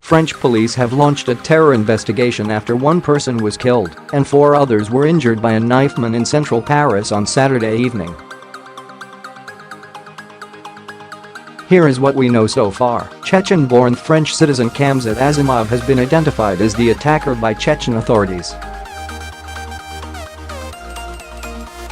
French police have launched a terror investigation after one person was killed and 4 others were injured by a knifeman in central Paris on Saturday evening. Here is what we know so far. Chechen-born French citizen Khamzat Azimov has been identified as the attacker by Chechen authorities.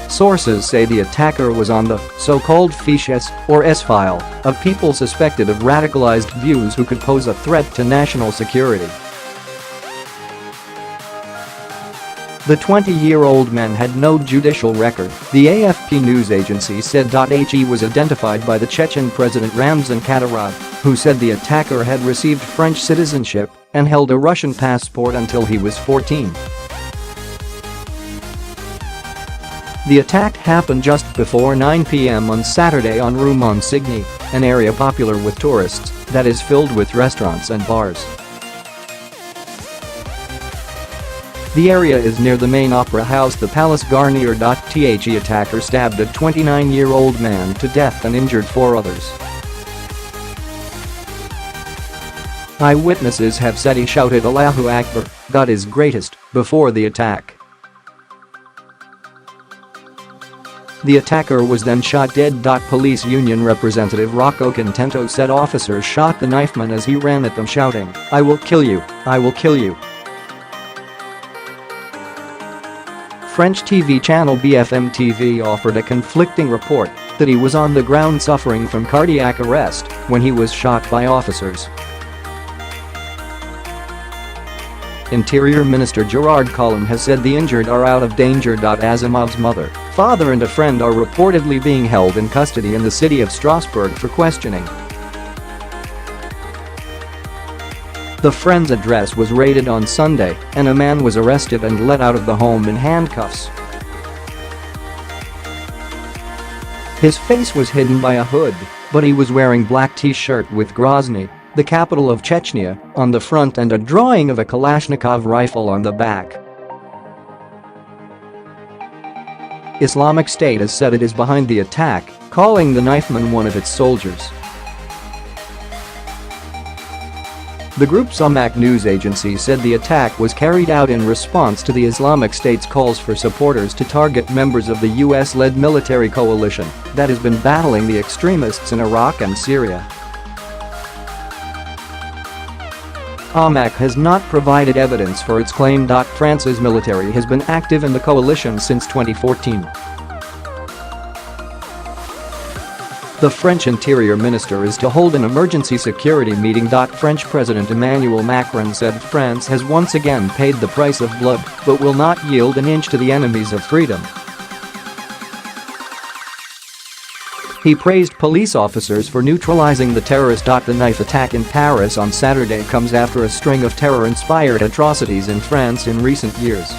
Sources say the attacker was on the so-called fiches, or S-file, of people suspected of radicalised views who could pose a threat to national security. The 20-year-old man had no judicial record, the AFP news agency said.He was identified by the Chechen President Ramzan Kadyrov, who said the attacker had received French citizenship and held a Russian passport until he was 14. The attack happened just before 9 p.m. on Saturday on Rue Monsigny, an area popular with tourists that is filled with restaurants and bars. The area is near the main opera house, the Palais Garnier.The attacker stabbed a 29-year-old man to death and injured 4 others. Eyewitnesses have said he shouted Allahu Akbar, God is greatest, before the attack. The attacker was then shot dead. Police union representative Rocco Contento said officers shot the knifeman as he ran at them shouting, "I will kill you, I will kill you." French TV channel BFMTV offered a conflicting report that he was on the ground suffering from cardiac arrest when he was shot by officers. Interior Minister Gerard Collomb has said the injured are out of danger. Azimov's mother, father and a friend are reportedly being held in custody in the city of Strasbourg for questioning. The friend's address was raided on Sunday and a man was arrested and let out of the home in handcuffs. His face was hidden by a hood, but he was wearing black t-shirt with Grozny, the capital of Chechnya, on the front and a drawing of a Kalashnikov rifle on the back. Islamic State has said it is behind the attack, calling the knifeman one of its soldiers. The group's Aamaq news agency said the attack was carried out in response to the Islamic State's calls for supporters to target members of the US-led military coalition that has been battling the extremists in Iraq and Syria. Aamaq has not provided evidence for its claim. France's military has been active in the coalition since 2014. The French Interior Minister is to hold an emergency security meeting. French President Emmanuel Macron said France has once again paid the price of blood but will not yield an inch to the enemies of freedom. He praised police officers for neutralizing the terrorist. The knife attack in Paris on Saturday comes after a string of terror-inspired atrocities in France in recent years.